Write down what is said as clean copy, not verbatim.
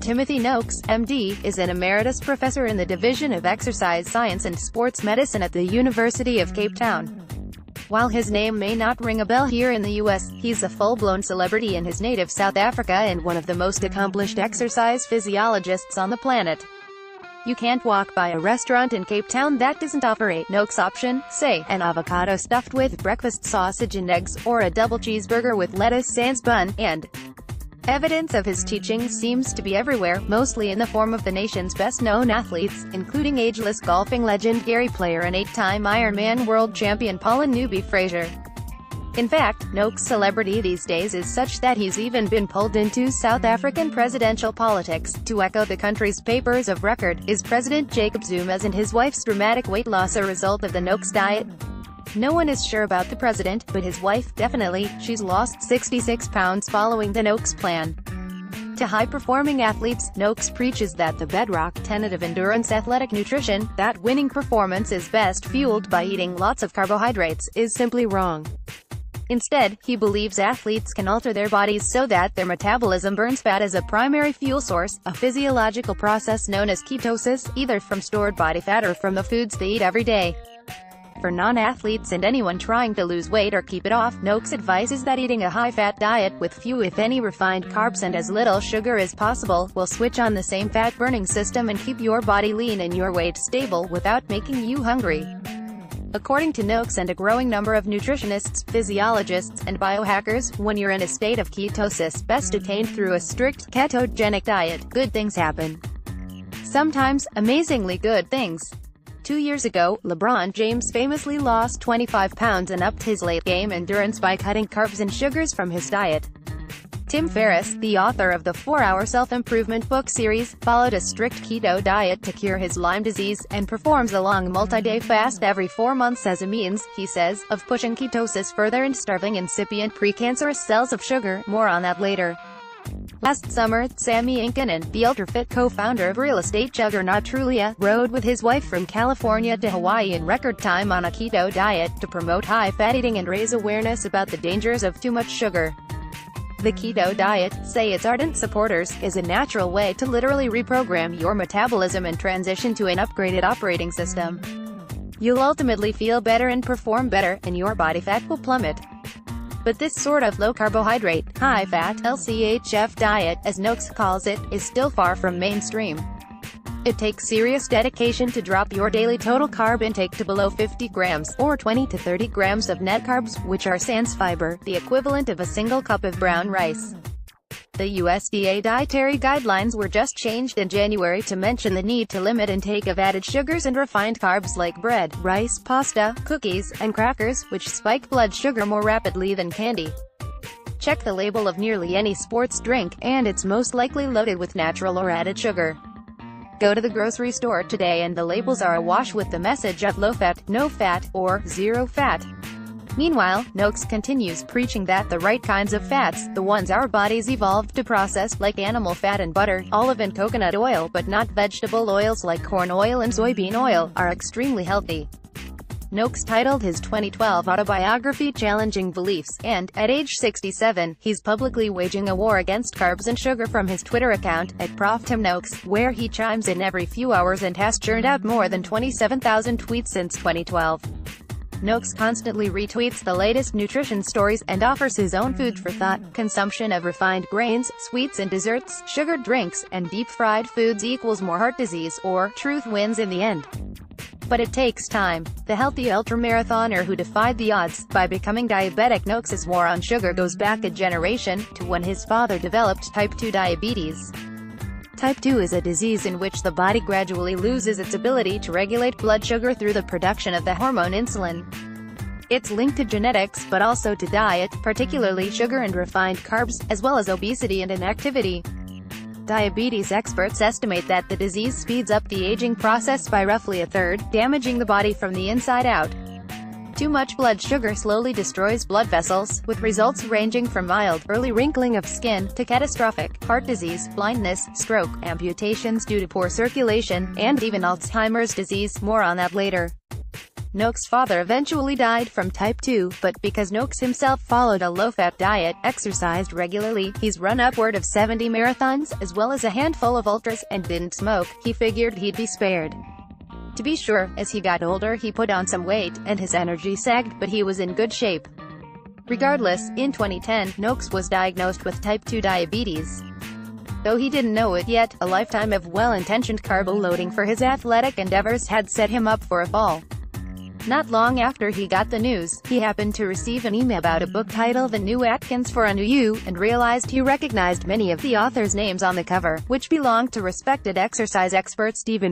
Timothy Noakes, MD, is an emeritus professor in the Division of Exercise Science and Sports Medicine at the University of Cape Town. While his name may not ring a bell here in the US, he's a full-blown celebrity in his native South Africa and one of the most accomplished exercise physiologists on the planet. You can't walk by a restaurant in Cape Town that doesn't offer a Noakes option, say, an avocado stuffed with breakfast sausage and eggs, or a double cheeseburger with lettuce sans bun, and evidence of his teachings seems to be everywhere, mostly in the form of the nation's best-known athletes, including ageless golfing legend Gary Player and 8-time Ironman world champion Paula Newby Fraser. In fact, Noakes' celebrity these days is such that he's even been pulled into South African presidential politics. To echo the country's papers of record, is President Jacob Zuma's and his wife's dramatic weight loss a result of the Noakes diet? No one is sure about the president, but his wife, definitely. She's lost 66 pounds following the Noakes plan. To high-performing athletes, Noakes preaches that the bedrock tenet of endurance athletic nutrition, that winning performance is best fueled by eating lots of carbohydrates, is simply wrong. Instead, he believes athletes can alter their bodies so that their metabolism burns fat as a primary fuel source, a physiological process known as ketosis, either from stored body fat or from the foods they eat every day. For non-athletes and anyone trying to lose weight or keep it off, Noakes advises that eating a high-fat diet, with few if any refined carbs and as little sugar as possible, will switch on the same fat-burning system and keep your body lean and your weight stable without making you hungry. According to Noakes and a growing number of nutritionists, physiologists, and biohackers, when you're in a state of ketosis, best attained through a strict ketogenic diet, good things happen. Sometimes, amazingly good things. 2 years ago, LeBron James famously lost 25 pounds and upped his late-game endurance by cutting carbs and sugars from his diet. Tim Ferriss, the author of the 4-Hour Self-Improvement book series, followed a strict keto diet to cure his Lyme disease, and performs a long multi-day fast every 4 months as a means, he says, of pushing ketosis further and starving incipient precancerous cells of sugar. More on that later. Last summer, Sammy Inkanen, the ultra-fit co-founder of real estate juggernaut Trulia, rode with his wife from California to Hawaii in record time on a keto diet, to promote high-fat eating and raise awareness about the dangers of too much sugar. The keto diet, say its ardent supporters, is a natural way to literally reprogram your metabolism and transition to an upgraded operating system. You'll ultimately feel better and perform better, and your body fat will plummet. But this sort of low-carbohydrate, high-fat, LCHF diet, as Noakes calls it, is still far from mainstream. It takes serious dedication to drop your daily total carb intake to below 50 grams, or 20 to 30 grams of net carbs, which are sans fiber, the equivalent of a single cup of brown rice. The USDA dietary guidelines were just changed in January to mention the need to limit intake of added sugars and refined carbs like bread, rice, pasta, cookies, and crackers, which spike blood sugar more rapidly than candy. Check the label of nearly any sports drink, and it's most likely loaded with natural or added sugar. Go to the grocery store today and the labels are awash with the message of low fat, no fat, or zero fat. Meanwhile, Noakes continues preaching that the right kinds of fats, the ones our bodies evolved to process, like animal fat and butter, olive and coconut oil, but not vegetable oils like corn oil and soybean oil, are extremely healthy. Noakes titled his 2012 autobiography Challenging Beliefs, and, at age 67, he's publicly waging a war against carbs and sugar from his Twitter account, @ProfTimNoakes, where he chimes in every few hours and has churned out more than 27,000 tweets since 2012. Noakes constantly retweets the latest nutrition stories, and offers his own food for thought. Consumption of refined grains, sweets and desserts, sugared drinks, and deep-fried foods equals more heart disease, or truth wins in the end. But it takes time. The healthy ultramarathoner who defied the odds by becoming diabetic. Noakes' war on sugar goes back a generation, to when his father developed type 2 diabetes. Type 2 is a disease in which the body gradually loses its ability to regulate blood sugar through the production of the hormone insulin. It's linked to genetics, but also to diet, particularly sugar and refined carbs, as well as obesity and inactivity. Diabetes experts estimate that the disease speeds up the aging process by roughly a third, damaging the body from the inside out. Too much blood sugar slowly destroys blood vessels, with results ranging from mild, early wrinkling of skin, to catastrophic heart disease, blindness, stroke, amputations due to poor circulation, and even Alzheimer's disease. More on that later. Noakes' father eventually died from type 2, but because Noakes himself followed a low-fat diet, exercised regularly, he's run upward of 70 marathons, as well as a handful of ultras, and didn't smoke, he figured he'd be spared. To be sure, as he got older he put on some weight, and his energy sagged, but he was in good shape. Regardless, in 2010, Noakes was diagnosed with type 2 diabetes. Though he didn't know it yet, a lifetime of well-intentioned carbo-loading for his athletic endeavors had set him up for a fall. Not long after he got the news, he happened to receive an email about a book titled The New Atkins for a New You, and realized he recognized many of the author's names on the cover, which belonged to respected exercise expert Stephen